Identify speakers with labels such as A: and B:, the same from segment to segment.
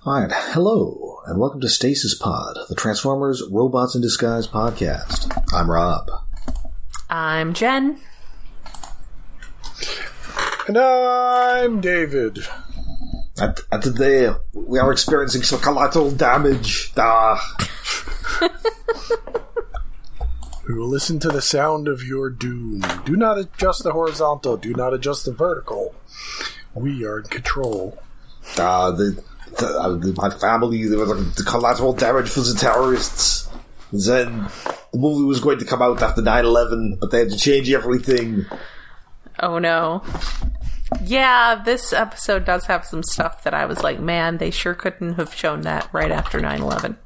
A: Alright, hello, and welcome to Stasis Pod, the Transformers Robots in Disguise podcast. I'm Rob.
B: I'm Jen.
C: And I'm David.
A: And today, we are experiencing some collateral damage.
C: We will listen to the sound of your doom. Do not adjust the horizontal. Do not adjust the vertical. We are in control.
A: My family, there was the collateral damage for the terrorists. Then the movie was going to come out after 9/11, but they had to change everything.
B: Oh no. Yeah, this episode does have some stuff that I was like, man, they sure couldn't have shown that right after 9/11.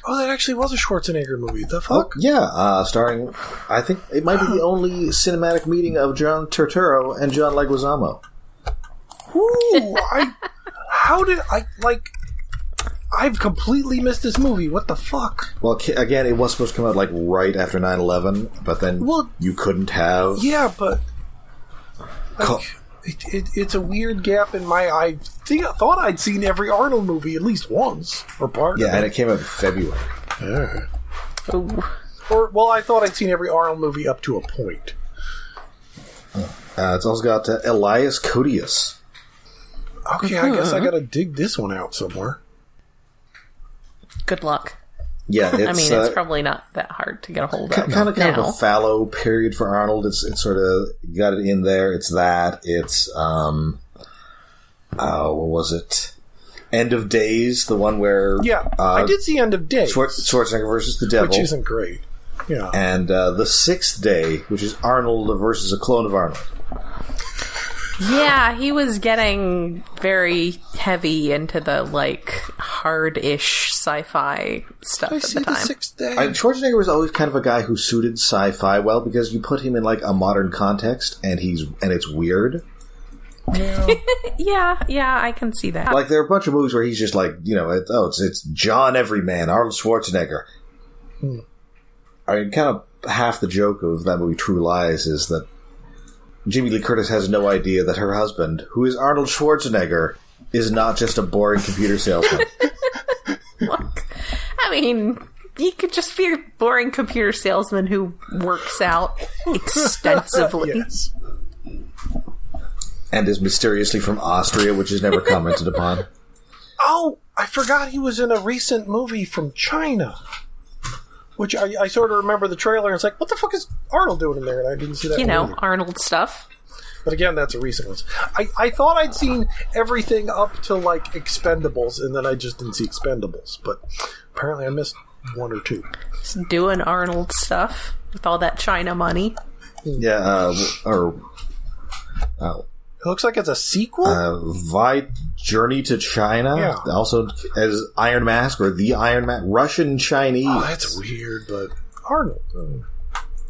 C: Oh, that actually was a Schwarzenegger movie. The fuck?
A: Oh, yeah, starring, I think it might be the only cinematic meeting of John Turturro and John Leguizamo.
C: Ooh, I've completely missed this movie. What the fuck?
A: Well, again, it was supposed to come out, like, right after 9/11, but then you couldn't have...
C: Yeah, but... It's a weird gap in my... I thought I'd seen every Arnold movie at least once, or part of it.
A: Yeah, and it came out in February.
C: Yeah.
B: Ooh.
C: I thought I'd seen every Arnold movie up to a point.
A: It's also got Elias Codius.
C: Okay, I guess I gotta dig this one out somewhere.
B: Good luck.
A: Yeah,
B: it's probably not that hard to get a hold of.
A: Kind of a fallow period for Arnold. It's sort of got it in there. It's that. It's what was it? End of Days, the one where
C: I did see End of Days.
A: Schwarzenegger versus the Devil,
C: which isn't great. Yeah,
A: and The Sixth Day, which is Arnold versus a clone of Arnold.
B: Yeah, he was getting very heavy into the, hard-ish sci-fi stuff at the time.
C: Sixth Day?
A: Schwarzenegger was always kind of a guy who suited sci-fi well, because you put him in, a modern context, and it's weird.
C: Yeah.
B: yeah, I can see that.
A: There are a bunch of movies where he's just it's John Everyman, Arnold Schwarzenegger. I mean, kind of half the joke of that movie, True Lies, is that Jamie Lee Curtis has no idea that her husband, who is Arnold Schwarzenegger, is not just a boring computer salesman.
B: Look, I mean, he could just be a boring computer salesman who works out extensively.
C: Yes.
A: And is mysteriously from Austria, which is never commented upon.
C: Oh, I forgot he was in a recent movie from China. Which I sort of remember the trailer, and it's like, what the fuck is Arnold doing in there? And I didn't see that.
B: Arnold stuff.
C: But again, that's a recent one. I thought I'd seen everything up to, Expendables, and then I just didn't see Expendables. But apparently I missed one or two.
B: Just doing Arnold stuff with all that China money.
A: Yeah,
C: it looks like it's a sequel?
A: Journey to China,
C: yeah.
A: Also as Iron Mask, or the Iron Mask, Russian-Chinese.
C: Oh, that's weird, but Arnold.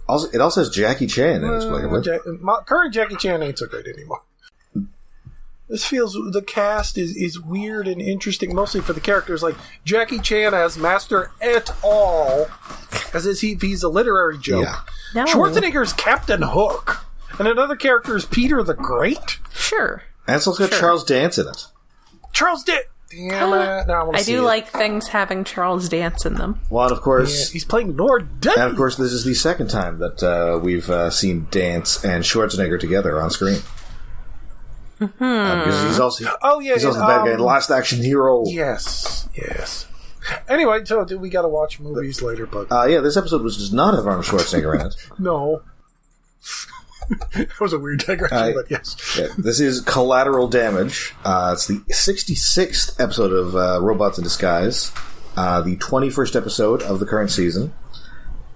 A: Also, it also has Jackie Chan in it.
C: Current Jackie Chan ain't so great anymore. This feels... The cast is weird and interesting, mostly for the characters. Jackie Chan as Master et al., as if he's a literary joke.
A: Yeah.
B: No.
C: Schwarzenegger's Captain Hook. And another character is Peter the Great?
B: Sure.
A: And it's also got Charles Dance in it.
C: Charles Dance! Damn it. Now I
B: do like things having Charles Dance in them.
A: Well, and of course...
C: Yeah, he's playing Lord Dudley!
A: And of course, this is the second time that we've seen Dance and Schwarzenegger together on screen. Because he's also, he's also the bad guy in Last Action Hero.
C: Yes. Anyway, so we gotta watch movies later, but...
A: this episode does not have Arnold Schwarzenegger in it.
C: No. That was a weird digression, but yes.
A: Yeah, this is Collateral Damage. It's the 66th episode of Robots in Disguise. The 21st episode of the current season.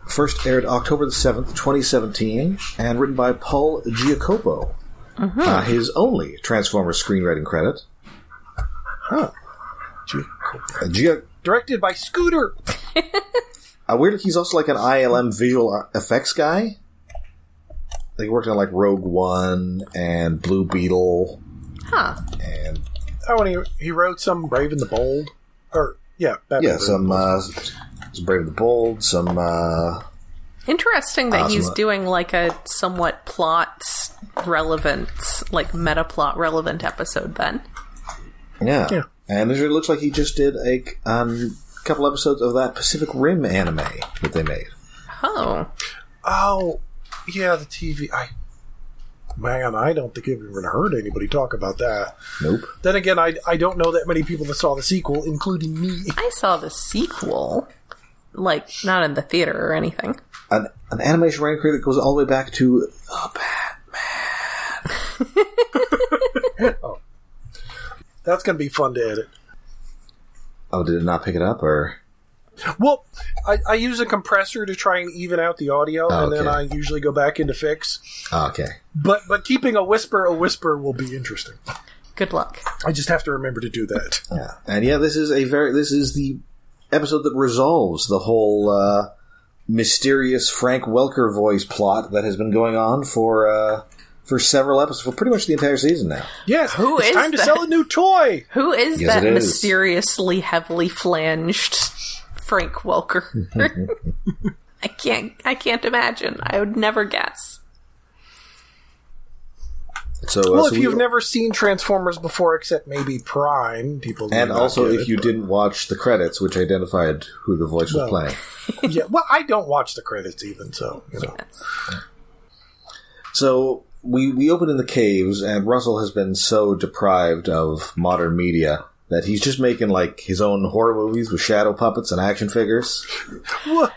A: First aired October the 7th, 2017, and written by Paul Giacopo. His only Transformers screenwriting credit.
C: Huh. Directed by Scooter!
A: Weirdly, he's also an ILM visual effects guy. He worked on Rogue One and Blue Beetle.
B: Huh.
A: And
C: and he wrote some Brave and the Bold.
A: Some Brave and the Bold, some
B: Interesting that he's doing a somewhat plot relevant, meta plot relevant episode then.
A: Yeah. And it looks like he just did a couple episodes of that Pacific Rim anime that they made.
B: Oh.
C: Oh, yeah, the TV. I don't think I've even heard anybody talk about that.
A: Nope.
C: Then again, I don't know that many people that saw the sequel, including me.
B: I saw the sequel. Like, not in the theater or anything.
A: An animation writing career that goes all the way back to the Batman.
C: Oh. That's going to be fun to edit.
A: Oh, did it not pick it up, or...?
C: Well, I use a compressor to try and even out the audio, and then I usually go back into fix.
A: Okay.
C: But keeping a whisper will be interesting.
B: Good luck.
C: I just have to remember to do that.
A: Yeah. And this is the episode that resolves the whole mysterious Frank Welker voice plot that has been going on for several episodes, for pretty much the entire season now.
C: Yes, it's time to sell a new toy!
B: Who is
A: yes,
B: that mysteriously heavily flanged Frank Welker? I can't imagine. I would never guess.
C: So, if you've never seen Transformers before, except maybe Prime, people.
A: And also, if you didn't watch the credits, which identified who the voice was playing.
C: Yeah, well, I don't watch the credits even, so
B: Yes.
A: So we open in the caves, and Russell has been so deprived of modern media that he's just making his own horror movies with shadow puppets and action figures.
C: What?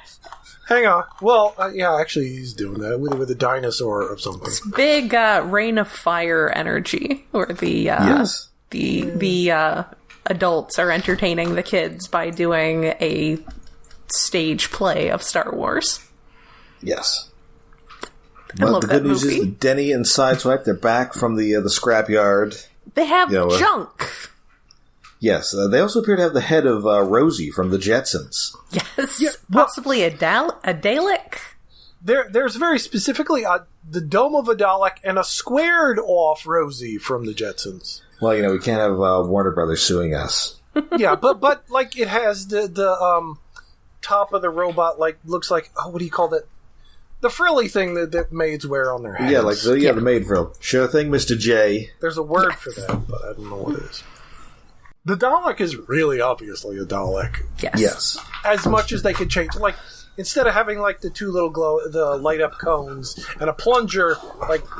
C: Hang on. Well, yeah, actually, he's doing that with a dinosaur or something.
B: It's big Rain of Fire energy, where the adults are entertaining the kids by doing a stage play of Star Wars.
A: Yes.
B: I love
A: the
B: that
A: good news
B: movie.
A: is that Denny and Sideswipe, they're back from the scrapyard.
B: They have junk.
A: Yes. They also appear to have the head of Rosie from the Jetsons.
B: Yes.
C: Yeah,
B: Possibly a Dalek.
C: There's very specifically the dome of a Dalek and a squared off Rosie from the Jetsons.
A: Well, we can't have Warner Brothers suing us.
C: Yeah, but it has the top of the robot looks like, what do you call that? The frilly thing that maids wear on their heads.
A: Yeah, the maid frill. Sure thing, Mr. J.
C: There's a word for that, but I don't know what it is. The Dalek is really obviously a Dalek.
A: Yes.
C: As much as they could change. Instead of having the two little the light up cones and a plunger,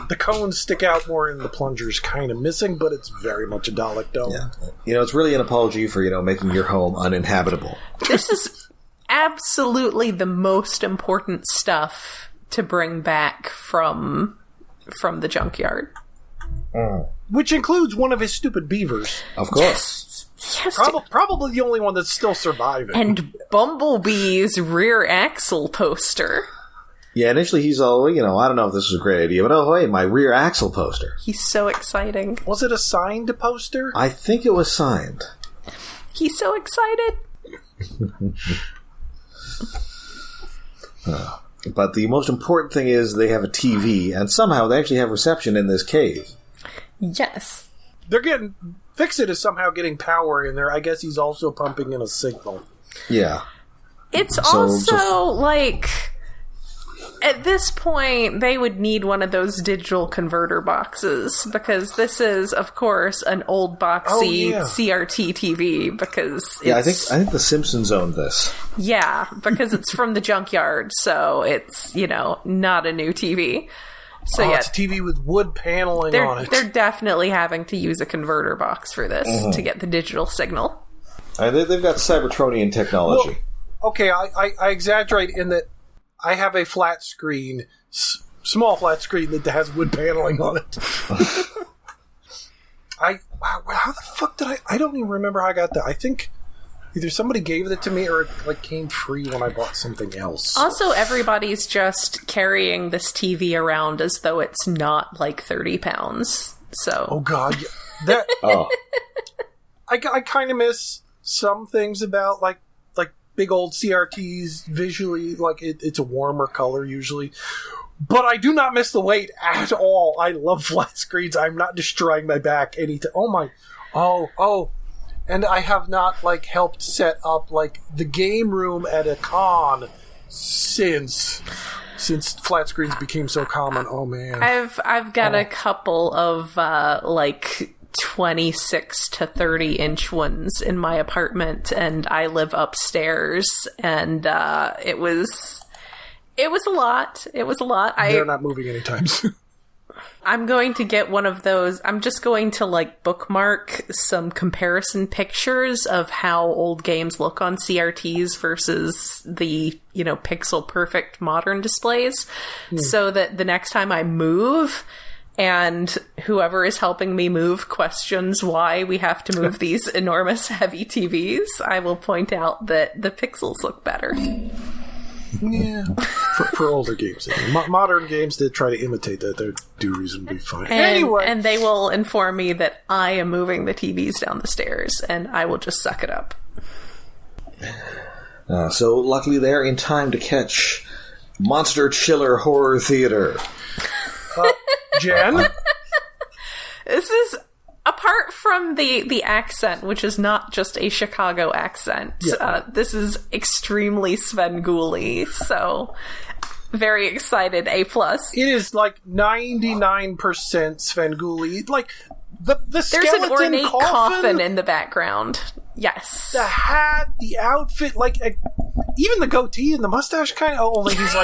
C: the cones stick out more and the plunger's kind of missing, but it's very much a Dalek dome.
A: Yeah. It's really an apology for, making your home uninhabitable.
B: This is absolutely the most important stuff to bring back from the junkyard.
C: Which includes one of his stupid beavers.
A: Of course.
B: Yes.
C: Probably the only one that's still surviving.
B: And Bumblebee's rear axle poster.
A: Yeah, initially he's all, I don't know if this was a great idea, but hey, my rear axle poster.
B: He's so exciting.
C: Was it a signed poster?
A: I think it was signed.
B: He's so excited.
A: But the most important thing is they have a TV, and somehow they actually have reception in this cave.
B: Yes.
C: They're getting... Fix-It is somehow getting power in there. I guess he's also pumping in a signal.
A: Yeah.
B: It's also, at this point, they would need one of those digital converter boxes, because this is, of course, an old boxy CRT TV, because it's...
A: Yeah, I think The Simpsons owned this.
B: Yeah, because it's from the junkyard, so it's, not a new TV. So
C: it's a TV with wood paneling on it.
B: They're definitely having to use a converter box for this to get the digital signal.
A: They've got Cybertronian technology.
C: Well, okay, I exaggerate in that I have a flat screen, small flat screen that has wood paneling on it. How the fuck did I don't even remember how I got that. I think either somebody gave it to me or it came free when I bought something else.
B: Also, everybody's just carrying this TV around as though it's not 30 pounds. So.
C: Oh god, that. I kind of miss some things about like big old CRTs visually. It's a warmer color usually, but I do not miss the weight at all. I love flat screens. I'm not destroying my back anytime. Oh. And I have not helped set up the game room at a con since flat screens became so common. Oh man,
B: I've got a couple of 26 to 30-inch ones in my apartment, and I live upstairs, and it was a lot. It was a lot.
C: They're not moving anytime soon.
B: I'm going to get one of those. I'm just going to bookmark some comparison pictures of how old games look on CRTs versus the, pixel perfect modern displays, so that the next time I move and whoever is helping me move questions why we have to move these enormous heavy TVs, I will point out that the pixels look better.
C: Yeah, for older games. Modern games that try to imitate that, they do reasonably fine. Anyway.
B: And they will inform me that I am moving the TVs down the stairs, and I will just suck it up.
A: So luckily they're in time to catch Monster Chiller Horror Theater.
C: Jen?
B: This is... Apart from the accent, which is not just a Chicago accent, this is extremely Svengoolie, so very excited, A+.
C: It is 99% Svengoolie. The skeleton
B: There's an ornate coffin in
C: the
B: the background. Yes.
C: The hat, the outfit, even the goatee and the mustache only he's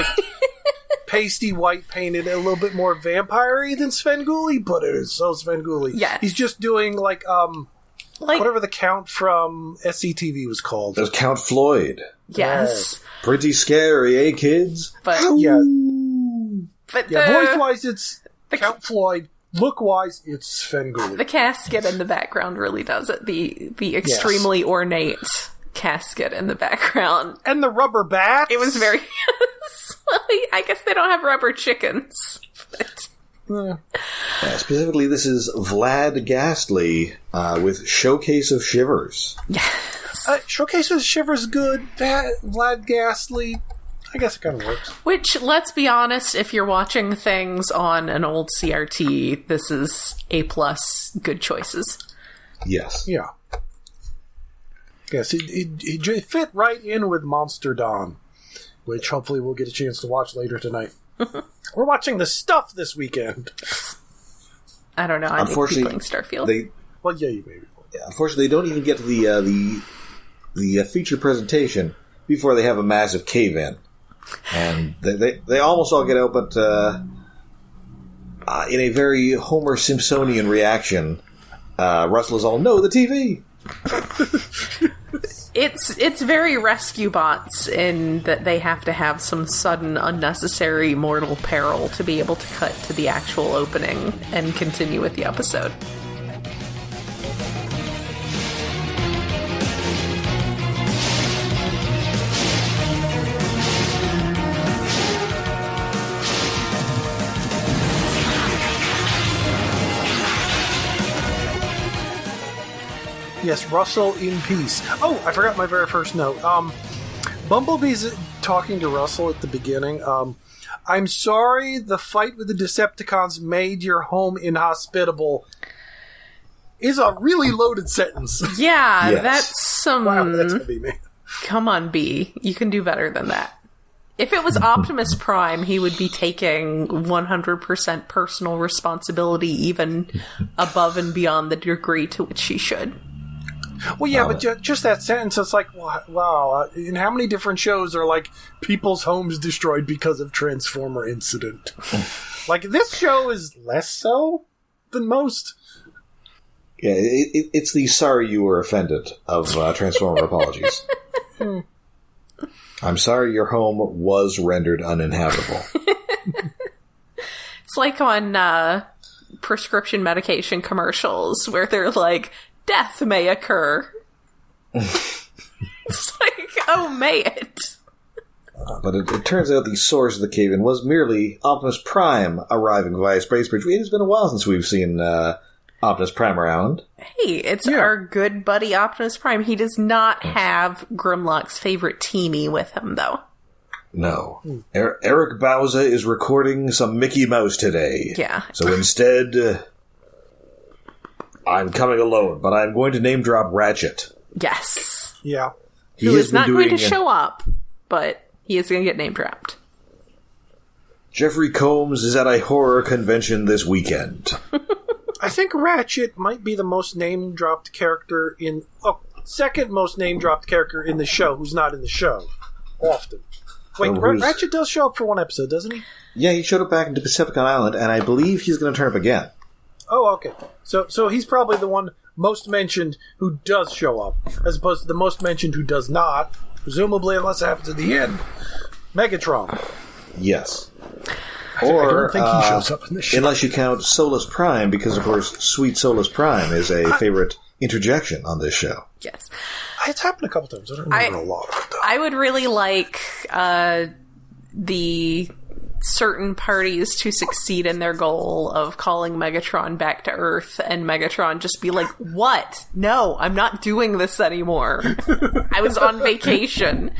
C: pasty white painted, a little bit more vampire-y than Svengoolie, but it is so Svengoolie.
B: Yes.
C: He's just doing whatever the Count from SCTV was called.
A: There's Count Floyd.
B: Yes.
A: Pretty scary, eh, kids?
B: But
C: voice-wise, it's Count Floyd. Look-wise, it's Svengoolie.
B: The casket in the background really does it. The extremely ornate casket in the background.
C: And the rubber bats.
B: It was very... I guess they don't have rubber chickens.
A: Specifically, this is Vlad Ghastly with Showcase of Shivers.
B: Yes.
C: Showcase of Shivers good. Vlad Ghastly, I guess it kind of works.
B: Which, let's be honest, if you're watching things on an old CRT, this is A+, good choices.
A: Yes.
C: Yeah. Yes, it fit right in with Monster Dawn, which hopefully we'll get a chance to watch later tonight. We're watching The Stuff this weekend.
B: I don't know. I think keep playing Starfield.
C: You maybe.
A: Yeah, unfortunately, they don't even get to the feature presentation before they have a massive cave-in. And they almost all get out, but in a very Homer Simpsonian reaction, Russell is all, "No, the TV!"
B: It's very Rescue Bots in that they have to have some sudden, unnecessary mortal peril to be able to cut to the actual opening and continue with the episode.
C: Yes, Russell in peace. Oh, I forgot my very first note. Bumblebee's talking to Russell at the beginning. I'm sorry the fight with the Decepticons made your home inhospitable is a really loaded sentence.
B: Yeah, yes. That's some...
C: Wow, that's heavy, man.
B: Come on, B. You can do better than that. If it was Optimus Prime, he would be taking 100% personal responsibility, even above and beyond the degree to which he should.
C: Well, yeah, but just that sentence, it's wow. In how many different shows are, people's homes destroyed because of Transformer incident? This show is less so than most.
A: Yeah, it's the sorry you were offended of Transformer apologies. I'm sorry your home was rendered uninhabitable.
B: It's like on prescription medication commercials where they're like, death may occur. It's like, oh, may it?
A: But it turns out the source of the cave-in was merely Optimus Prime arriving via Space Bridge. It has been a while since we've seen Optimus Prime around.
B: Hey, it's our good buddy Optimus Prime. He does not have Grimlock's favorite teamie with him, though.
A: No. Eric Bauza is recording some Mickey Mouse today.
B: Yeah.
A: So instead, I'm coming alone, but I'm going to name drop Ratchet.
B: Yes.
C: Yeah.
B: Who is not going to show up, but he is going to get name dropped.
A: Jeffrey Combs is at a horror convention this weekend.
C: I think Ratchet might be the most name-dropped character in... Oh, second most name-dropped character in the show who's not in the show. Often. Wait, Ratchet does show up for one episode, doesn't he?
A: Yeah, he showed up back into Decepticon Island, and I believe he's going to turn up again.
C: Oh, okay. So he's probably the one most mentioned who does show up, as opposed to the most mentioned who does not, presumably, unless it happens at the end. Megatron.
A: Yes.
C: Or, I don't think he shows up in the show.
A: Unless you count Solus Prime, because, of course, Sweet Solus Prime is a favorite interjection on this show.
B: Yes.
C: It's happened a couple times. I don't remember a lot of it, though.
B: I would really like the certain parties to succeed in their goal of calling Megatron back to Earth, and Megatron just be like, what? No, I'm not doing this anymore. I was on vacation.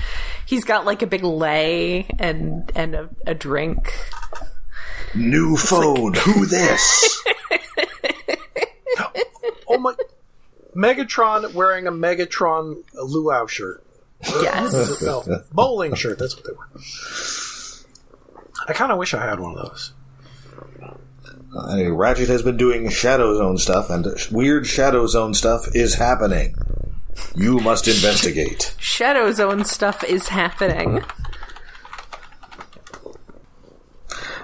B: He's got like a big lei and a drink.
A: New phone, like, who this?
C: Oh my... Megatron wearing a Megatron luau shirt.
B: Yes.
C: No, bowling shirt, that's what they were. I kind of wish I had one of those.
A: Ratchet has been doing Shadowzone stuff, and weird Shadowzone stuff is happening. You must investigate.
B: Shadowzone stuff is happening.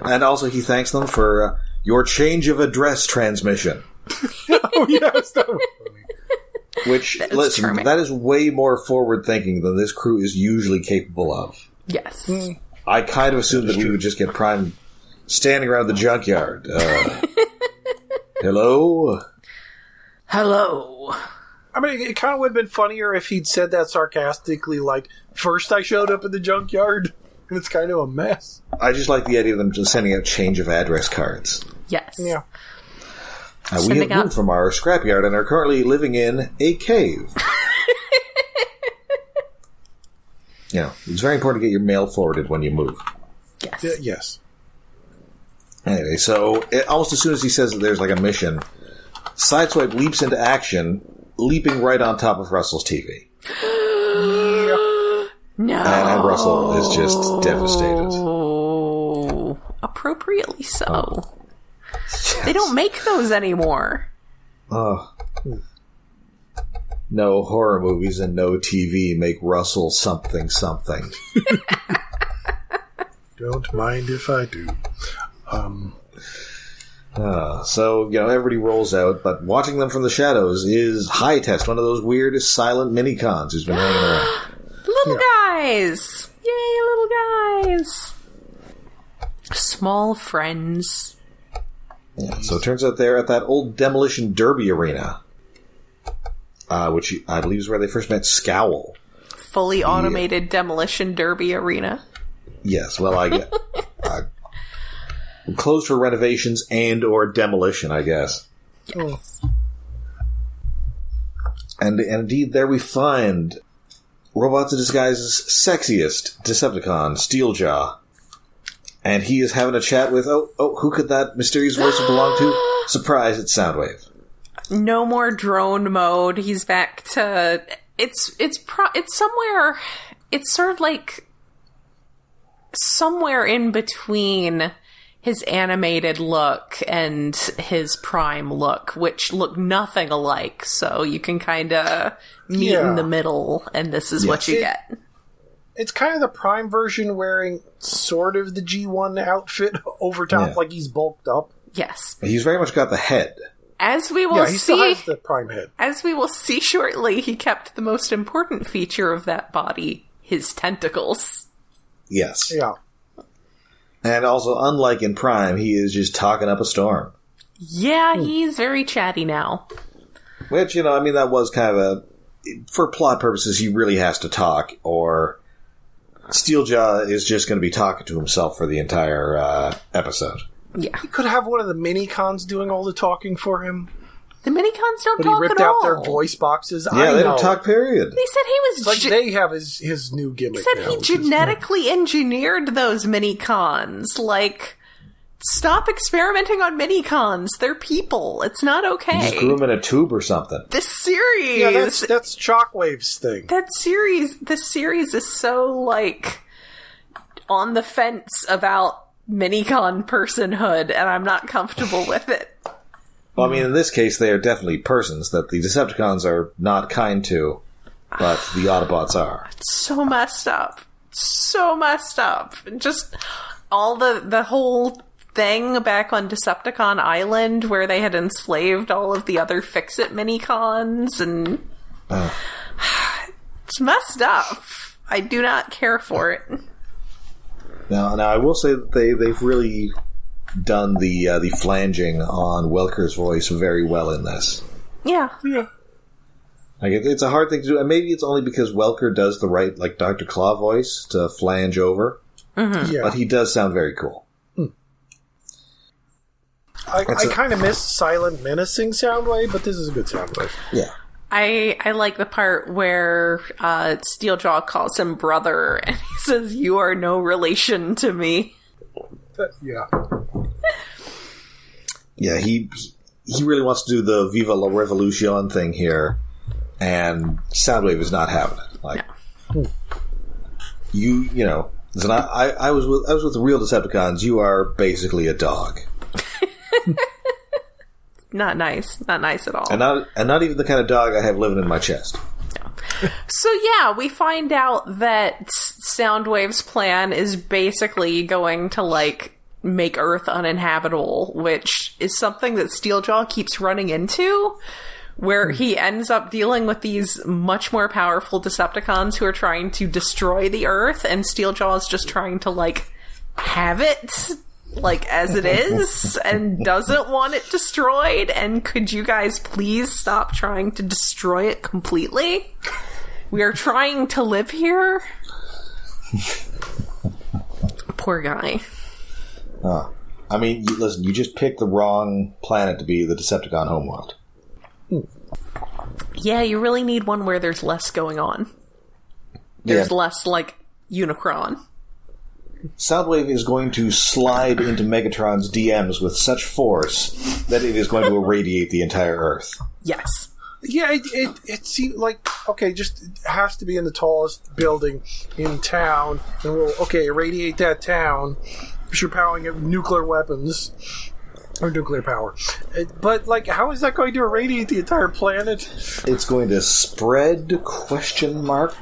A: And also he thanks them for your change of address transmission.
C: Oh, yes, that was funny.
A: Which, listen, charming. That is way more forward-thinking than this crew is usually capable of.
B: Yes.
A: I kind of assumed that we would just get Prime standing around the junkyard. Hello?
B: Hello.
C: I mean, it kind of would have been funnier if he'd said that sarcastically, like, first I showed up at the junkyard, and it's kind of a mess.
A: I just like the idea of them just sending out change of address cards.
B: Yes.
C: Yeah.
A: We have moved from our scrapyard and are currently living in a cave. It's very important to get your mail forwarded when you move.
B: Yes.
C: Yes.
A: Anyway, so almost as soon as he says that there's like a mission, Sideswipe leaps into action, leaping right on top of Russell's TV.
B: No.
A: And Russell is just devastated.
B: Appropriately so.
A: Oh. Yes.
B: They don't make those anymore.
A: Oh. No horror movies and no TV make Russell something.
C: Don't mind if I do.
A: So, everybody rolls out, but watching them from the shadows is High Test, one of those weird silent mini-cons who's been hanging around.
B: Little guys! Yay, little guys! Small friends.
A: Yeah, so it turns out they're at that old Demolition Derby arena, which I believe is where they first met Scowl.
B: Fully automated Demolition Derby arena.
A: Yes, well, I get... closed for renovations and or demolition, I guess.
B: Yes.
A: And indeed, there we find Robots in Disguise's sexiest Decepticon, Steeljaw. And he is having a chat with, who could that mysterious voice belong to? Surprise, it's Soundwave.
B: No more drone mode. He's back to... It's somewhere... It's sort of like... somewhere in between his animated look and his Prime look, which look nothing alike, so you can kind of meet in the middle, and this is what you get.
C: It's kind of the Prime version wearing sort of the G1 outfit over top, like he's bulked up.
B: Yes.
A: He's very much got the head.
B: As we will
C: he
B: see,
C: still has the Prime head.
B: As we will see shortly, he kept the most important feature of that body, his tentacles.
A: Yes.
C: Yeah.
A: And also, unlike in Prime, he is just talking up a storm.
B: Yeah, he's very chatty now.
A: Which, that was kind of for plot purposes, he really has to talk, or Steeljaw is just going to be talking to himself for the entire episode.
B: Yeah.
C: He could have one of the mini-cons doing all the talking for him.
B: The mini-cons don't talk at all.
C: But he ripped out their voice boxes.
A: Yeah, they don't talk, period.
B: They said he was...
C: It's like they have his new gimmick.
B: He said he genetically engineered those mini-cons. Like, stop experimenting on mini-cons. They're people. It's not okay.
A: You just grew them in a tube or something.
B: This series...
C: Yeah, that's Shockwave's thing.
B: This series is so, like, on the fence about mini-con personhood, and I'm not comfortable with it.
A: Well, I mean, in this case, they are definitely persons that the Decepticons are not kind to, but the Autobots are.
B: It's so messed up. So messed up. Just all the whole thing back on Decepticon Island where they had enslaved all of the other Fix-It Minicons, and it's messed up. I do not care for it.
A: Now I will say that they've really done the flanging on Welker's voice very well in this.
B: Yeah.
A: Like it's a hard thing to do, and maybe it's only because Welker does the right, like, Dr. Claw voice to flange over.
B: Mm-hmm.
C: Yeah.
A: But he does sound very cool.
C: I kind of miss silent, menacing Soundwave, but this is a good Soundwave.
A: Yeah.
B: I like the part where Steeljaw calls him brother, and he says, "You are no relation to me."
C: Yeah. Yeah,
A: he really wants to do the Viva la Revolution thing here, and Soundwave is not having it. Like,
B: no.
A: you know, listen, I was with the real Decepticons. You are basically a dog.
B: Not nice at all.
A: And not even the kind of dog I have living in my chest.
B: So yeah, we find out that Soundwave's plan is basically going to, like, make Earth uninhabitable, which is something that Steeljaw keeps running into, where he ends up dealing with these much more powerful Decepticons who are trying to destroy the Earth, and Steeljaw is just trying to, like, have it, like, as it is, and doesn't want it destroyed. And could you guys please stop trying to destroy it completely? We are trying to live here. Poor guy.
A: I mean, listen, you just picked the wrong planet to be the Decepticon homeworld.
B: Yeah, you really need one where there's less going on. There's less, like, Unicron.
A: Soundwave is going to slide into Megatron's DMs with such force that it is going to irradiate the entire Earth.
B: Yes.
C: Yeah, it seemed like, okay, just it has to be in the tallest building in town, and we'll, irradiate that town, because you're powering up nuclear weapons, or nuclear power. But, like, how is that going to irradiate the entire planet?
A: It's going to spread, question mark?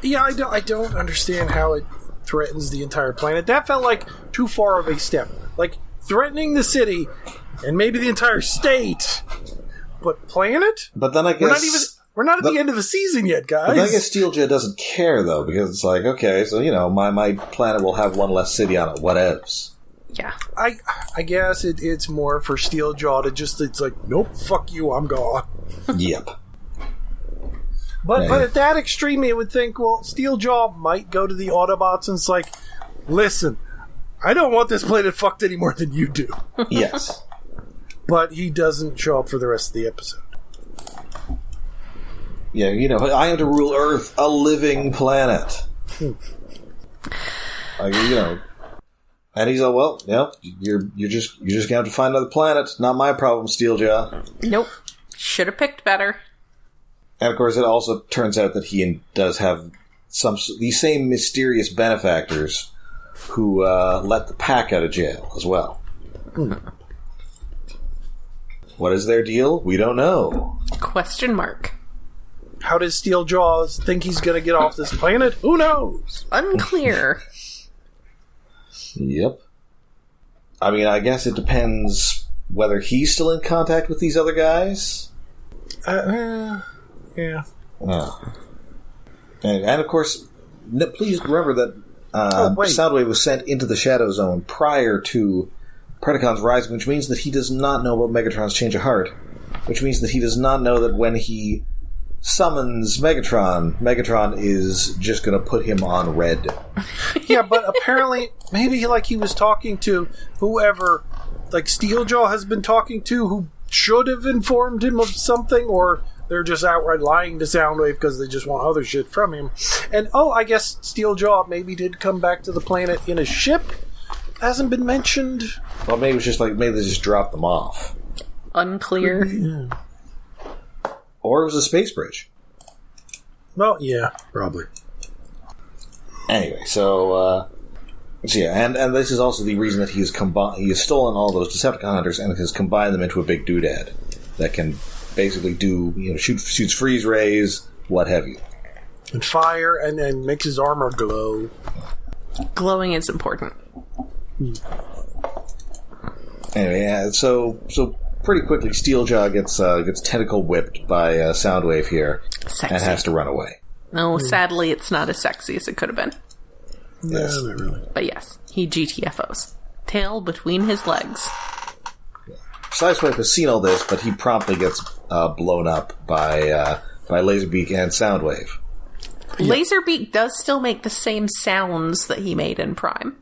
C: Yeah, I don't understand how it threatens the entire planet. That felt like too far of a step. Like, threatening the city, and maybe the entire state, but planet?
A: But then I guess...
C: We're not at the end of the season yet, guys.
A: But I guess Steeljaw doesn't care, though, because it's like, okay, so, you know, my planet will have one less city on it. Whatevs.
B: Yeah.
C: I guess it's more for Steeljaw to just, it's like, nope, fuck you, I'm gone.
A: Yep.
C: But at that extreme, you would think, well, Steeljaw might go to the Autobots and it's like, listen, I don't want this planet fucked any more than you do.
A: Yes.
C: But he doesn't show up for the rest of the episode.
A: Yeah, you know, I am to rule Earth, a living planet. Like, you know, and he's like, well, you know, you're just gonna have to find another planet. Not my problem, Steeljaw.
B: Nope. Should have picked better.
A: And of course, it also turns out that he does have these same mysterious benefactors who let the pack out of jail as well. What is their deal? We don't know.
B: Question mark.
C: How does Steeljaw think he's going to get off this planet? Who knows?
B: Unclear.
A: Yep. I mean, I guess it depends whether he's still in contact with these other guys.
C: Yeah.
A: And of course, please remember that Soundwave was sent into the Shadowzone prior to Predacon's rising, which means that he does not know about Megatron's change of heart. Which means that he does not know that when he summons Megatron is just going to put him on red.
C: Yeah, but apparently, maybe he was talking to whoever, like Steeljaw has been talking to, who should have informed him of something, or they're just outright lying to Soundwave because they just want other shit from him. And, I guess Steeljaw maybe did come back to the planet in a ship. Hasn't been mentioned.
A: Well, maybe it's just like, maybe they just dropped them off.
B: Unclear.
C: Yeah.
A: Or it was a space bridge.
C: Well, yeah, probably.
A: Anyway, so So yeah, and this is also the reason that he has stolen all those Decepticon hunters and has combined them into a big doodad that can basically do, shoots freeze rays, what have you.
C: And fire, and makes his armor glow.
B: Glowing is important.
A: Anyway, yeah, so pretty quickly, Steeljaw gets tentacle whipped by Soundwave here,
B: Sexy.
A: and has to run away.
B: No, sadly, it's not as sexy as it could have been.
A: Yes.
C: No, not really.
B: But yes, he GTFOs. Tail between his legs.
A: Sideswipe has seen all this, but he promptly gets blown up by Laserbeak and Soundwave.
B: Laserbeak does still make the same sounds that he made in Prime.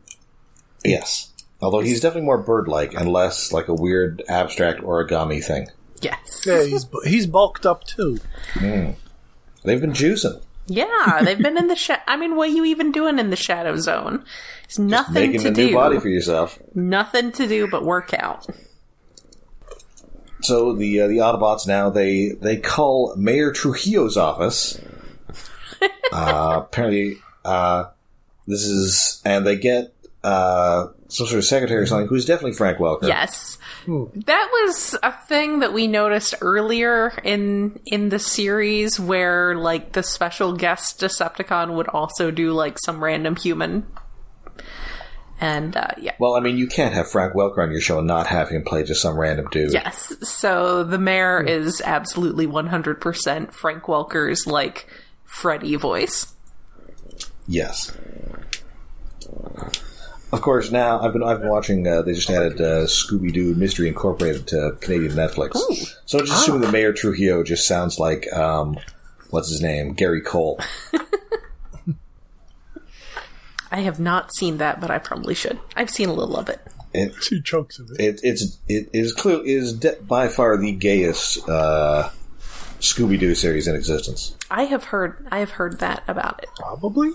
A: Yes. Although he's definitely more bird-like and less like a weird abstract origami thing.
B: Yes.
C: Yeah, he's bulked up too.
A: They've been juicing.
B: Yeah, they've been in the I mean, what are you even doing in the Shadowzone? There's nothing
A: Making
B: to
A: a
B: do.
A: new body for yourself.
B: Nothing to do but work out.
A: So the Autobots now, they call Mayor Trujillo's office. Apparently, this is... And they get some sort of secretary or something who's definitely Frank Welker.
B: Yes. That was a thing that we noticed earlier in the series where, like, the special guest Decepticon would also do, like, some random human. And, yeah.
A: Well, I mean, you can't have Frank Welker on your show and not have him play just some random dude.
B: Yes. So the mayor is absolutely 100% Frank Welker's, like, Freddy voice.
A: Yes. Of course, now I've been watching. They just added Scooby-Doo Mystery Incorporated to Canadian Netflix. Ooh. So I'm just assuming the Mayor Trujillo just sounds like what's his name, Gary Cole.
B: I have not seen that, but I probably should. I've seen a little of it.
C: I see chunks of it.
A: It is by far the gayest Scooby-Doo series in existence.
B: I have heard that about it.
C: Probably.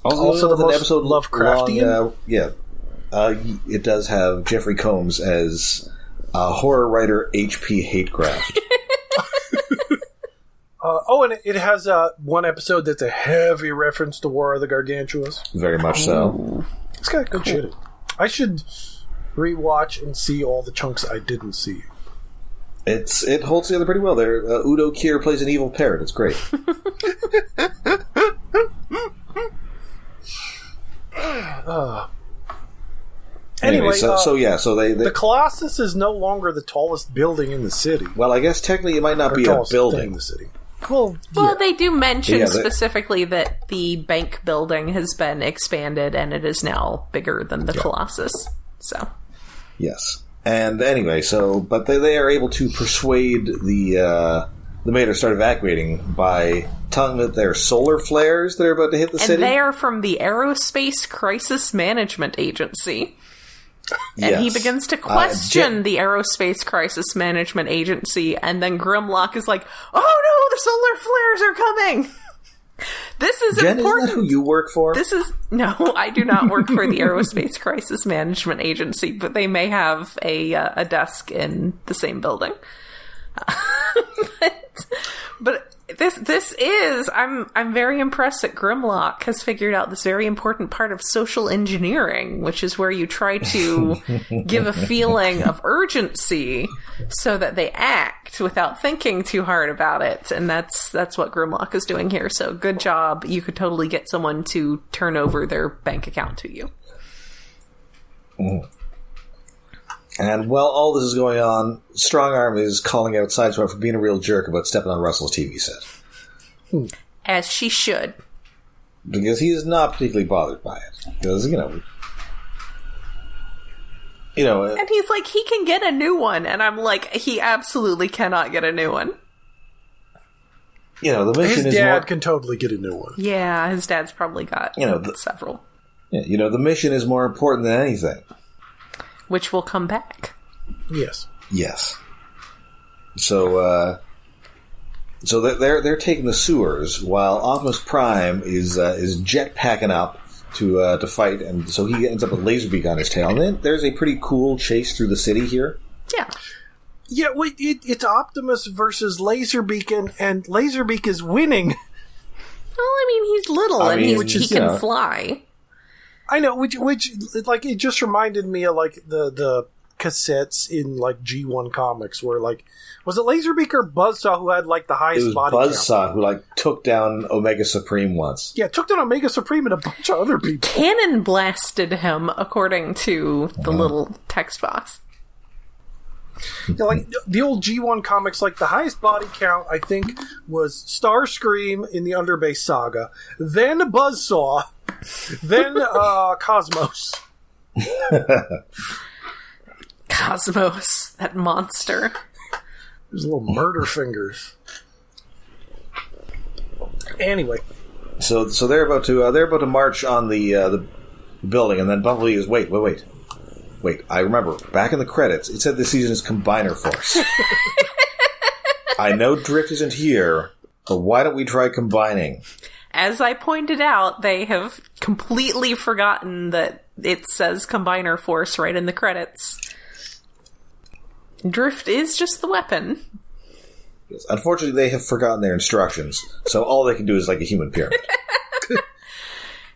A: Also
C: the most
A: episode
C: Lovecraftian?
A: It does have Jeffrey Combs as horror writer H.P. Hatecraft.
C: And it has one episode that's a heavy reference to War of the Gargantuas.
A: Very much so.
B: Ooh.
C: It's got good shit in it. I should rewatch and see all the chunks I didn't see.
A: It holds together pretty well. There, Udo Kier plays an evil parrot. It's great.
C: Anyway,
A: so they
C: the Colossus is no longer the tallest building in the city.
A: Well, I guess technically it might not be a
C: Tallest thing
A: building.
C: in the city. Well,
B: they do mention
A: Yeah,
B: specifically that the bank building has been expanded and it is now bigger than the Colossus. So,
A: yes. And anyway, but they are able to persuade the mayor to start evacuating by telling them that there are solar flares that are about to hit the city.
B: And they are from the Aerospace Crisis Management Agency. And he begins to question the Aerospace Crisis Management Agency, and then Grimlock is like, "Oh no, the solar flares are coming! This is
A: Jen,
B: important."
A: Isn't that who you work for?
B: No, I do not work for the Aerospace Crisis Management Agency, but they may have a desk in the same building. But this is I'm very impressed that Grimlock has figured out this very important part of social engineering, which is where you try to give a feeling of urgency so that they act without thinking too hard about it, and that's what Grimlock is doing here. So good job. You could totally get someone to turn over their bank account to you.
A: Mm. And while all this is going on, Strongarm is calling out Sideswipe for being a real jerk about stepping on Russell's TV set.
B: As she should.
A: Because he is not particularly bothered by it. Because,
B: and he's like, he can get a new one. And I'm like, he absolutely cannot get a new one.
A: The mission
C: his dad can totally get a new one.
B: Yeah, his dad's probably got several.
A: Yeah, the mission is more important than anything.
B: Which will come back.
C: Yes.
A: So they're taking the sewers while Optimus Prime is jetpacking up to fight, and so he ends up with Laserbeak on his tail. And then there's a pretty cool chase through the city here.
B: Yeah.
C: Yeah, it's Optimus versus Laserbeak, and Laserbeak is winning.
B: Well, I mean, he's little, and he can fly.
C: I know, which like it just reminded me of like the cassettes in like G1 comics where like was it Laserbeak or Buzzsaw who had like the highest body count? It was
A: Buzzsaw who like took down Omega Supreme once.
C: Yeah, took down Omega Supreme and a bunch of other people.
B: Cannon blasted him according to the little text box.
C: Yeah, like the old G1 comics, like the highest body count I think was Starscream in the Underbase Saga, then Buzzsaw, then Cosmos.
B: Cosmos, that monster.
C: There's little murder fingers. Anyway,
A: so they're about to march on the building, and then Bumblebee is wait. I remember back in the credits it said this season is Combiner Force. I know Drift isn't here, but why don't we try combining?
B: As I pointed out, they have completely forgotten that it says Combiner Force right in the credits. Drift is just the weapon.
A: Yes, unfortunately, they have forgotten their instructions, so all they can do is like a human pyramid.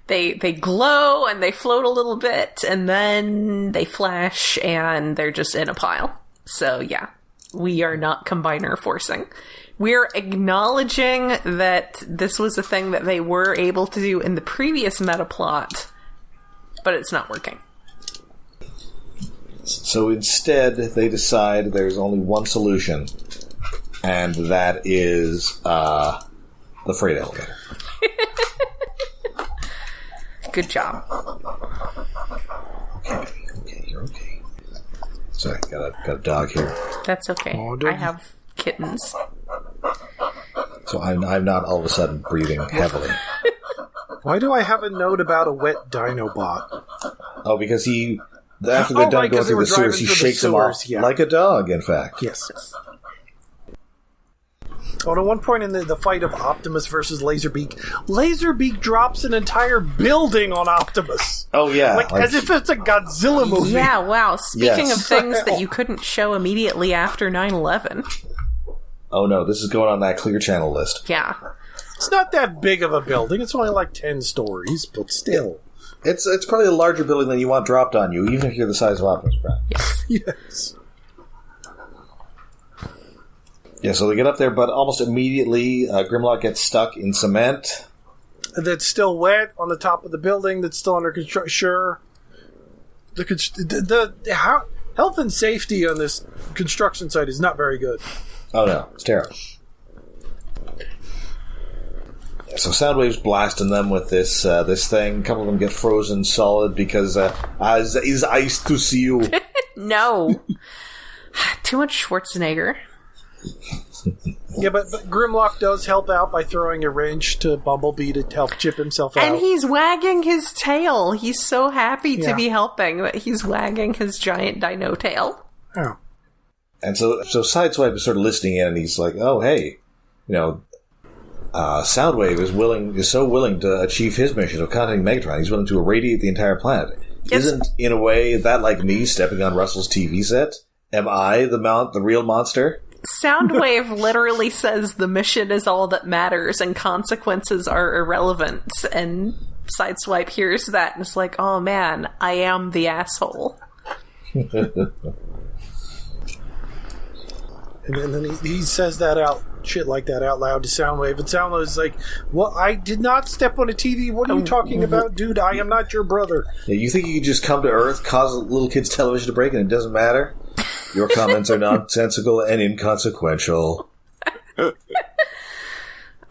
B: They glow and they float a little bit, and then they flash, and they're just in a pile. So yeah, we are not Combiner forcing. We're acknowledging that this was a thing that they were able to do in the previous meta plot, but it's not working.
A: So instead, they decide there's only one solution, and that is the freight elevator.
B: Good job.
A: Okay, you're okay. Sorry, got a dog here.
B: That's okay. I have kittens.
A: So I'm not all of a sudden breathing heavily.
C: Why do I have a note about a wet Dinobot?
A: Oh, because after they're done going through the sewers, he shakes them off like a dog, in fact.
C: Yes. Oh, at one point in the fight of Optimus versus Laserbeak drops an entire building on Optimus.
A: Oh, yeah.
C: Like as if it's a Godzilla movie.
B: Yeah, wow. Speaking of things that you couldn't show immediately after 9/11.
A: Oh, no, this is going on that Clear Channel list.
B: Yeah.
C: It's not that big of a building. It's only like 10 stories, but still.
A: It's probably a larger building than you want dropped on you, even if you're the size of Optimus Prime.
C: Yes.
A: Yeah, so they get up there, but almost immediately Grimlock gets stuck in cement.
C: That's still wet on the top of the building that's still under construction. Sure. The health and safety on this construction site is not very good.
A: Oh, no. It's terrible. So Soundwave's blasting them with this thing. A couple of them get frozen solid because is ice to see you.
B: No. Too much Schwarzenegger.
C: Yeah, but Grimlock does help out by throwing a wrench to Bumblebee to help chip himself out.
B: And he's wagging his tail. He's so happy to be helping that he's wagging his giant dino tail.
C: Oh.
A: And so Sideswipe is sort of listening in, and he's like, "Oh, hey, Soundwave is so willing to achieve his mission of contacting Megatron. He's willing to irradiate the entire planet. Yes. Isn't, in a way, that like me stepping on Russell's TV set? Am I the real monster?"
B: Soundwave literally says the mission is all that matters and consequences are irrelevant. And Sideswipe hears that and is like, oh man, I am the asshole.
C: And then he says shit like that out loud to Soundwave, and Soundwave's like, "Well, I did not step on a TV. What are you talking about, dude? I am not your brother."
A: Yeah, you think you could just come to Earth, cause a little kid's television to break, and it doesn't matter? Your comments are nonsensical and inconsequential.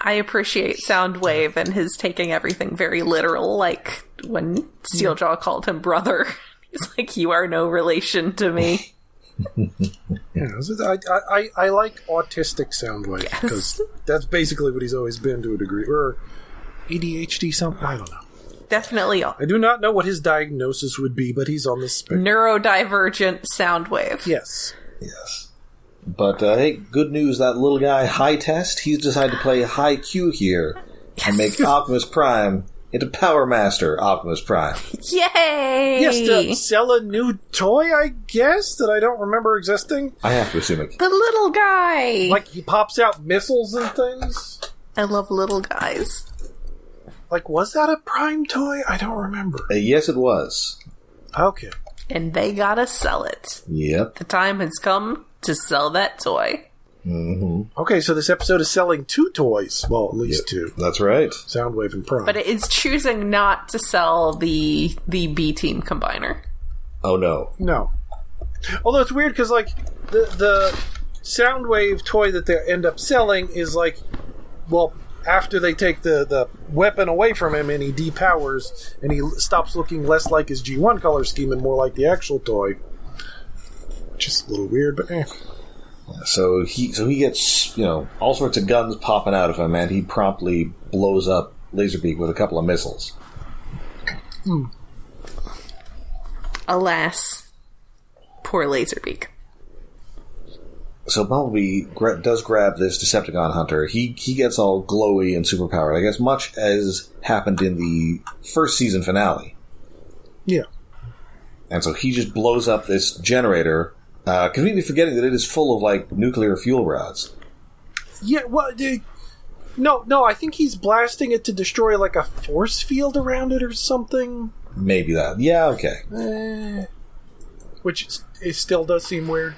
B: I appreciate Soundwave and his taking everything very literal, like when Steeljaw called him brother. He's like, you are no relation to me.
C: Yeah, I like autistic Soundwave, because that's basically what he's always been to a degree. Or ADHD, something, I don't know.
B: Definitely.
C: I do not know what his diagnosis would be, but he's on the spectrum.
B: Neurodivergent Soundwave.
C: Yes.
A: But, hey, good news, that little guy, High Test, he's decided to play High Q here and make Optimus Prime into Power Master Optimus Prime.
B: Yay!
C: Yes, to sell a new toy, I guess, that I don't remember existing.
A: I have to assume it.
B: The little guy!
C: Like he pops out missiles and things?
B: I love little guys.
C: Like, was that a Prime toy? I don't remember.
A: Yes, it was.
C: Okay.
B: And they gotta sell it.
A: Yep.
B: The time has come to sell that toy.
A: Mm-hmm.
C: Okay, so this episode is selling 2 toys. Well, at least 2.
A: That's right.
C: Soundwave and Prime.
B: But it is choosing not to sell the B-Team combiner.
A: Oh, no.
C: No. Although it's weird because, like, the Soundwave toy that they end up selling is like, well, after they take the weapon away from him and he depowers and he stops looking less like his G1 color scheme and more like the actual toy. Which is a little weird, but eh.
A: So he gets, all sorts of guns popping out of him, and he promptly blows up Laserbeak with a couple of missiles.
B: Alas, poor Laserbeak.
A: So Bumblebee does grab this Decepticon hunter. He gets all glowy and superpowered, I guess, much as happened in the first season finale.
C: Yeah. And
A: so he just blows up this generator, conveniently forgetting that it is full of, like, nuclear fuel rods.
C: Yeah, well, no, I think he's blasting it to destroy, like, a force field around it or something.
A: Maybe that. Yeah, okay.
C: Which it still does seem weird.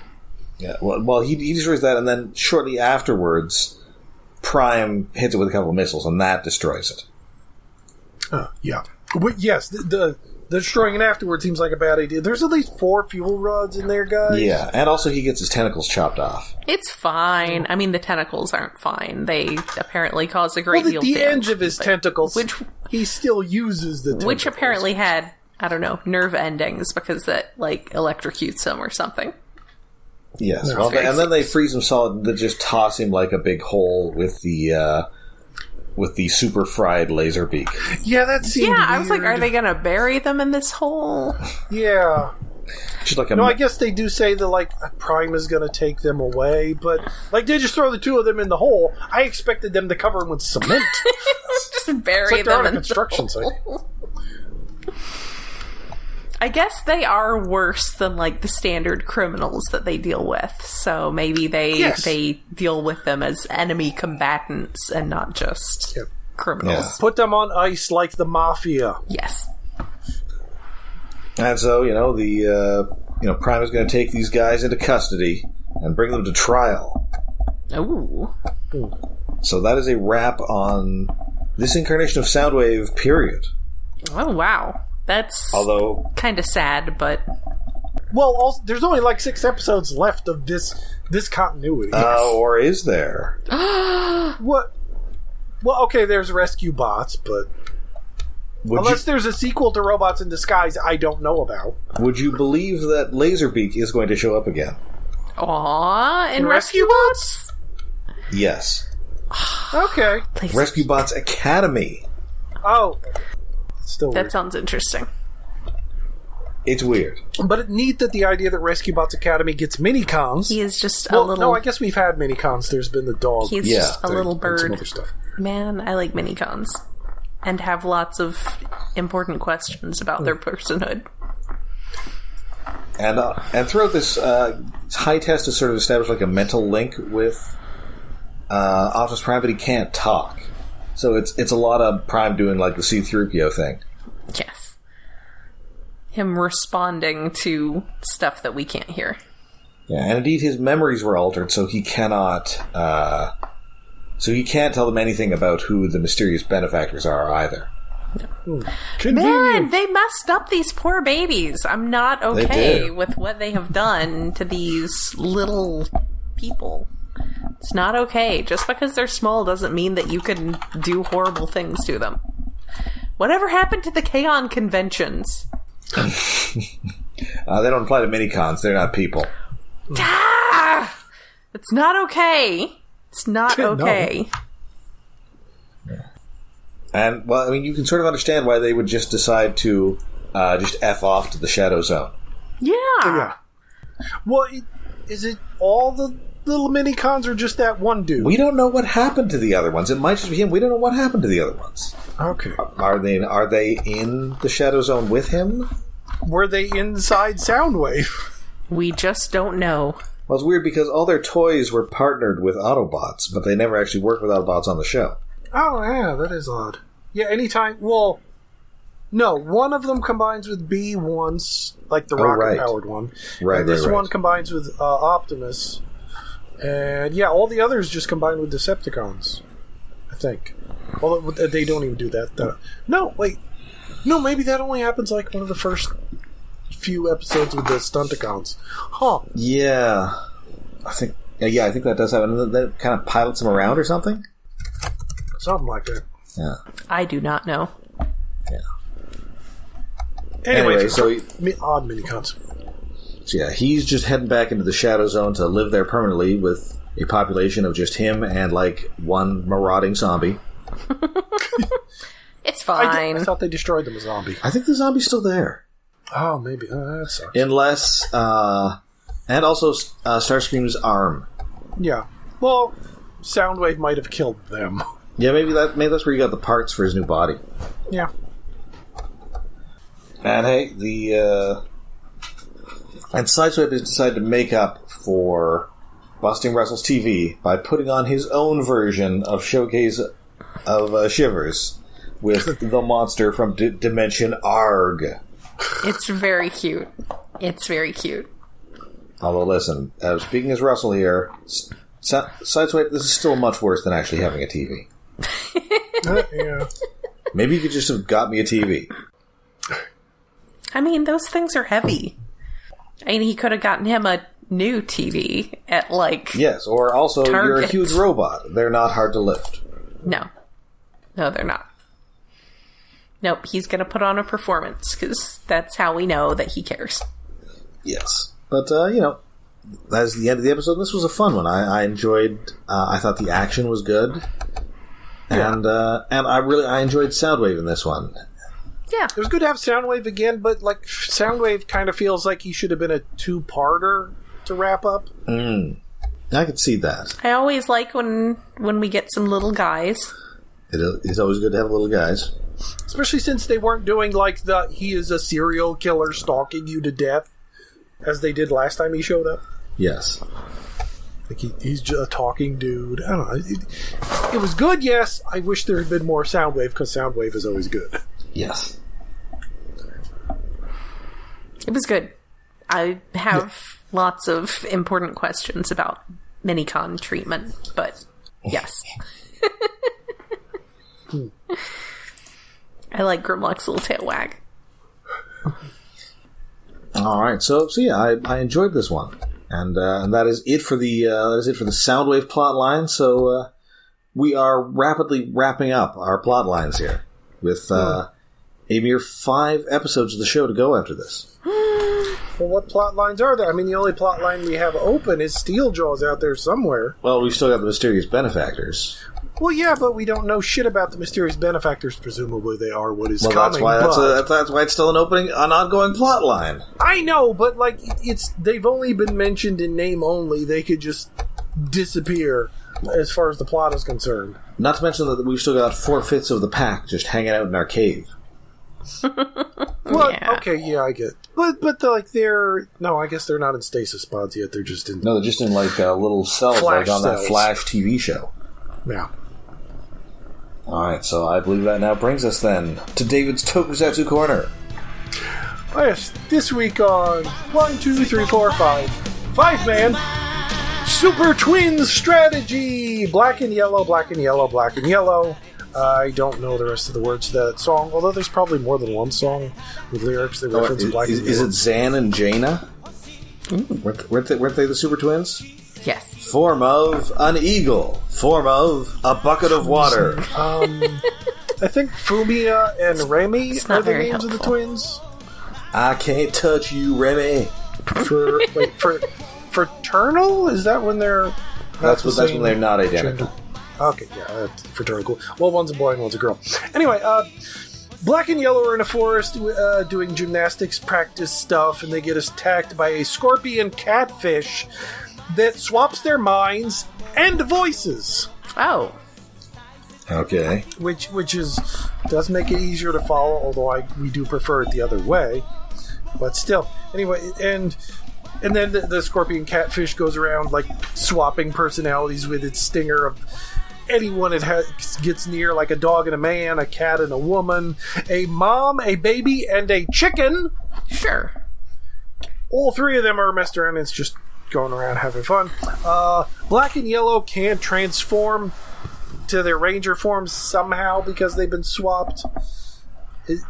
A: Yeah, well, he destroys that, and then shortly afterwards, Prime hits it with a couple of missiles, and that destroys it.
C: Yeah. But yes, the destroying it afterwards seems like a bad idea. There's at least 4 fuel rods in there, guys.
A: Yeah, and also he gets his tentacles chopped off.
B: It's fine. I mean, the tentacles aren't fine. They apparently cause a great deal of damage.
C: The ends of his tentacles, which he still uses the tentacles.
B: Which apparently had, I don't know, nerve endings because that, like, electrocutes him or something.
A: Yes, well, and then they freeze him solid and they just toss him like a big hole with the super fried laser beak.
C: Yeah, that seemed weird.
B: I was like, are they going to bury them in this hole?
C: Yeah.
A: Just like
C: I guess they do say that, like, Prime is going to take them away, but, like, they just throw the 2 of them in the hole. I expected them to cover them with cement.
B: Just bury them in the construction site. I guess they are worse than, like, the standard criminals that they deal with. So maybe they deal with them as enemy combatants and not just criminals.
C: Yeah. Put them on ice like the Mafia.
B: Yes.
A: And so, Prime is going to take these guys into custody and bring them to trial.
B: Ooh.
A: So that is a wrap on this incarnation of Soundwave, period.
B: Oh, wow. That's kind of sad, but...
C: Well, also, there's only like 6 episodes left of this continuity.
A: Or is there?
C: What? Well, okay, there's Rescue Bots, but... Unless there's a sequel to Robots in Disguise I don't know about.
A: Would you believe that Laserbeak is going to show up again?
B: Aww, in Rescue Bots?
A: Yes.
C: Okay.
A: Rescue Bots Academy.
C: Oh. Still
B: that sounds interesting.
A: It's weird.
C: But it's neat that the idea that Rescue Bots Academy gets mini-cons.
B: He is just a little...
C: No, I guess we've had mini-cons. There's been the dog.
B: He's just a little bird. Some other stuff. Man, I like mini-cons. And have lots of important questions about their personhood.
A: And throughout this, High Test has sort of established like a mental link with Optimus Prime, but he can't talk. So it's a lot of Prime doing like the C-3PO thing.
B: Yes. Him responding to stuff that we can't hear.
A: Yeah, and indeed his memories were altered, so he cannot... So he can't tell them anything about who the mysterious benefactors are either.
B: No. Man, they messed up these poor babies. I'm not okay with what they have done to these little people. It's not okay. Just because they're small doesn't mean that you can do horrible things to them. Whatever happened to the K-On! Conventions?
A: They don't apply to mini-cons. They're not people.
B: It's not okay. It's not okay.
A: No. And, well, I mean, you can sort of understand why they would just decide to just F off to the Shadowzone.
B: Yeah.
C: Well, is it all the little mini-cons or just that one dude?
A: We don't know what happened to the other ones. It might just be him. We don't know what happened to the other ones.
C: Okay.
A: Are they in the Shadowzone with him?
C: Were they inside Soundwave?
B: We just don't know.
A: Well, it's weird because all their toys were partnered with Autobots, but they never actually worked with Autobots on the show.
C: Oh, yeah, that is odd. Yeah, anytime. Well, no, one of them combines with B once, like the rocket-powered one.
A: Right,
C: and this one combines with Optimus. And yeah, all the others just combine with Decepticons, I think. Well, they don't even do that, though. No, wait. No, maybe that only happens like one of the first few episodes with the Stunticons. Huh.
A: Yeah. I think that does happen. And that kind of pilots them around or something?
C: Something like that.
A: Yeah.
B: I do not know.
A: Yeah.
C: Anyway,
A: so
C: odd minicons.
A: So yeah, he's just heading back into the Shadowzone to live there permanently with a population of just him and like one marauding zombie.
B: It's fine.
C: I thought they destroyed them as zombie.
A: I think the zombie's still there.
C: Oh, maybe. That sucks.
A: Unless, and also Starscream's arm.
C: Yeah. Well, Soundwave might have killed them.
A: Yeah, maybe that's where you got the parts for his new body.
C: Yeah.
A: And hey, and Sideswipe has decided to make up for busting Russell's TV by putting on his own version of Showcase of Shivers with the monster from Dimension Arg.
B: It's very cute. It's very cute.
A: Although, listen, speaking as Russell here, Sideswipe, this is still much worse than actually having a TV.
C: Yeah.
A: Maybe you could just have got me a TV.
B: I mean, those things are heavy. I mean, he could have gotten him a new TV at, like...
A: Yes, or also,
B: Target.
A: You're a huge robot. They're not hard to lift.
B: No. No, they're not. Nope, he's going to put on a performance, because that's how we know that he cares.
A: Yes. But, that's the end of the episode. This was a fun one. I enjoyed... I thought the action was good.
C: Yeah.
A: And I enjoyed Soundwave in this one.
B: Yeah.
C: It was good to have Soundwave again, but like Soundwave kind of feels like he should have been a two-parter to wrap up.
A: I could see that.
B: I always like when we get some little guys.
A: It's always good to have little guys.
C: Especially since they weren't doing like he is a serial killer stalking you to death, as they did last time he showed up.
A: Yes.
C: Like he's just a talking dude. I don't know. It was good, yes. I wish there had been more Soundwave, because Soundwave is always good.
A: Yes.
B: It was good. I have lots of important questions about minicon treatment, but yes. I like Grimlock's little tail wag.
A: All right, so yeah, I enjoyed this one, and that is it for the Soundwave plot line. So we are rapidly wrapping up our plot lines here with a mere 5 episodes of the show to go after this.
C: Well, what plot lines are there? I mean, the only plot line we have open is Steeljaw's out there somewhere.
A: Well, we've still got the mysterious benefactors.
C: Well, yeah, but we don't know shit about the mysterious benefactors. Presumably, they are what is coming.
A: That's why it's still an ongoing plot line.
C: I know, but like they've only been mentioned in name only. They could just disappear as far as the plot is concerned.
A: Not to mention that we've still got 4/5 of the pack just hanging out in our cave.
C: Well,
B: Yeah.
C: okay, yeah, I get. But I guess they're not in stasis pods yet. They're just in.
A: No, they're just in like little cells,
C: Flash
A: like on that
C: cells.
A: Flash TV show.
C: Yeah.
A: All right, so I believe that now brings us then to David's Tokusatsu Corner.
C: Oh, yes, this week on 1, 2, 3, 4, 5-man Super Twins Strategy. Black and yellow, black and yellow, black and yellow. I don't know the rest of the words to that song, although there's probably more than one song with lyrics that reference black and yellow.
A: Is it Zan and Jaina? Weren't they the Super Twins?
B: Yes.
A: Form of an eagle. Form of a bucket of water.
C: I think Fumiya and Remy
B: It's
C: are
B: not
C: the
B: very
C: names of the
B: helpful.
C: twins.
A: I can't touch you, Remy.
C: For fraternal? Is that when they're?
A: That's when they're not identical.
C: Gender? Okay, yeah, that's fraternal. Cool. Well, one's a boy and one's a girl. Anyway, Black and Yellow are in a forest doing gymnastics practice stuff, and they get attacked by a scorpion catfish that swaps their minds and voices.
B: Oh.
A: Okay.
C: Which does make it easier to follow, although we do prefer it the other way. But still, anyway, and then the scorpion catfish goes around like swapping personalities with its stinger anyone it gets near, like a dog and a man, a cat and a woman, a mom, a baby, and a chicken.
B: Sure.
C: All three of them are messed around, and it's just going around having fun. Black and Yellow can't transform to their Ranger forms somehow because they've been swapped.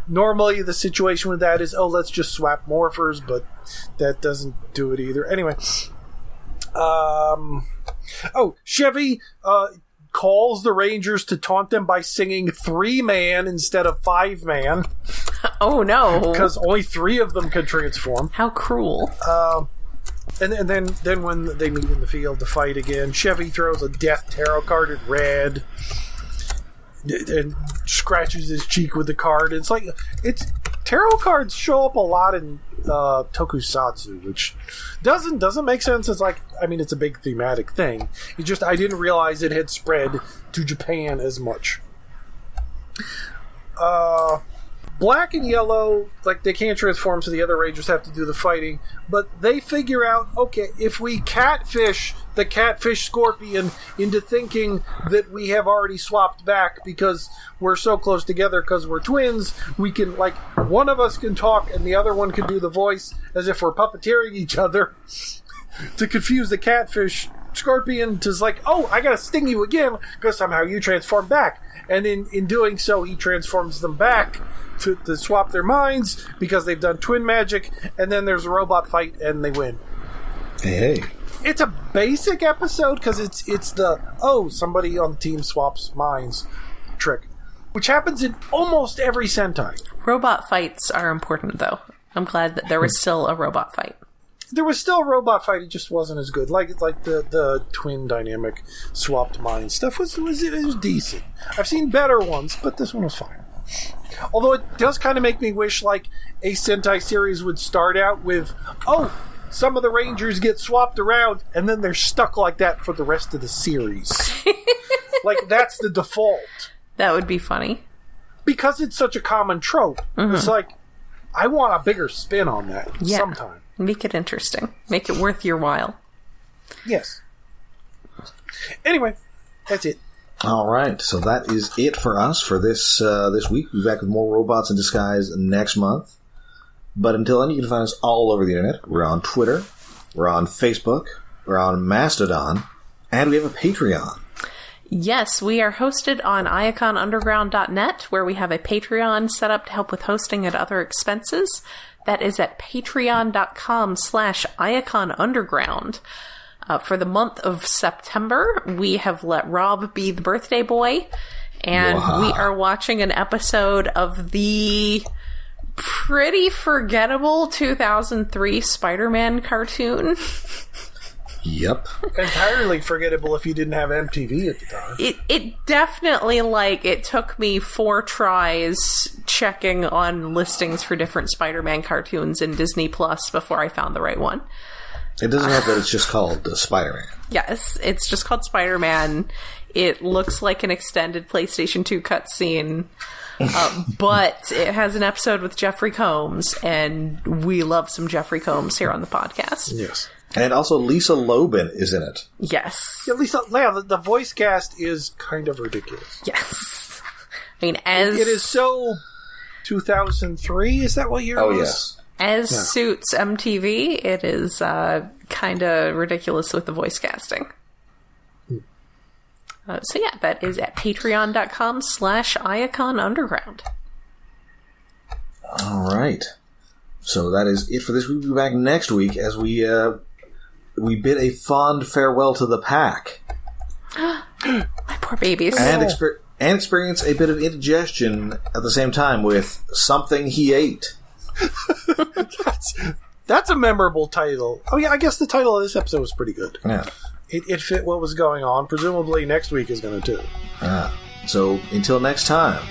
C: Normally, the situation with that is, let's just swap morphers, but that doesn't do it either. Anyway. Chevy calls the Rangers to taunt them by singing 3-man instead of 5-man.
B: Oh, no.
C: Because only 3 of them could transform.
B: How cruel.
C: And then when they meet in the field to fight again, Chevy throws a Death Tarot card at Red and scratches his cheek with the card. It's like, tarot cards show up a lot in tokusatsu, which doesn't make sense. It's like, it's a big thematic thing. I didn't realize it had spread to Japan as much. Black and Yellow, they can't transform, so the other Rangers have to do the fighting. But they figure out, if we catfish the Catfish Scorpion into thinking that we have already swapped back because we're so close together because we're twins, we can, one of us can talk and the other one can do the voice as if we're puppeteering each other to confuse the Catfish Scorpion to I gotta sting you again because somehow you transform back. And in doing so, he transforms them back to swap their minds because they've done twin magic, and then there's a robot fight and they win.
A: Hey.
C: It's a basic episode because it's the somebody on the team swaps minds trick, which happens in almost every Sentai.
B: Robot fights are important, though. I'm glad that there was still a robot fight.
C: There was still a robot fight, it just wasn't as good. Like the twin dynamic swapped mind stuff was decent. I've seen better ones, but this one was fine. Although it does kind of make me wish a Sentai series would start out with, some of the Rangers get swapped around, and then they're stuck like that for the rest of the series. That's the default.
B: That would be funny.
C: Because it's such a common trope. Mm-hmm. It's I want a bigger spin on that sometime.
B: Make it interesting. Make it worth your while.
C: Yes. Anyway, that's it.
A: All right, so that is it for us for this week. We'll be back with more Robots in Disguise next month. But until then, you can find us all over the internet. We're on Twitter, we're on Facebook, we're on Mastodon, and we have a Patreon.
B: Yes, we are hosted on iaconunderground.net, where we have a Patreon set up to help with hosting and other expenses. That is at patreon.com/iaconunderground. For the month of September, we have let Rob be the birthday boy, and we are watching an episode of the pretty forgettable 2003 Spider-Man cartoon.
A: Yep.
C: Entirely forgettable if you didn't have MTV at the time.
B: It definitely, it took me 4 tries checking on listings for different Spider-Man cartoons in Disney Plus before I found the right one.
A: It doesn't help that it's just called Spider-Man.
B: Yes, it's just called Spider-Man. It looks like an extended PlayStation 2 cutscene, but it has an episode with Jeffrey Combs, and we love some Jeffrey Combs here on the podcast.
C: Yes.
A: And also Lisa Loban is in it.
B: Yes.
C: Yeah, the voice cast is kind of ridiculous.
B: Yes. It
C: is so 2003, is that what year it was?
A: Yes.
B: As suits MTV, it is kind of ridiculous with the voice casting. That is at patreon.com/iaconunderground.
A: All right. So that is it for this week. We'll be back next week as we bid a fond farewell to the pack.
B: My poor babies.
A: And experience a bit of indigestion at the same time with Something He Ate.
C: That's a memorable title. Oh yeah, I guess the title of this episode was pretty good.
A: Yeah.
C: It fit what was going on. Presumably next week is going to too.
A: So until next time,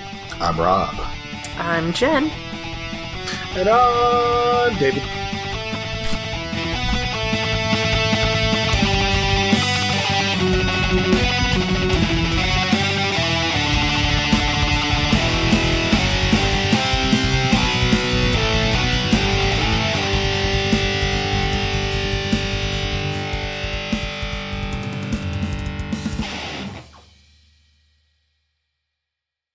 A: I'm Rob.
B: I'm Jen.
C: And I'm David.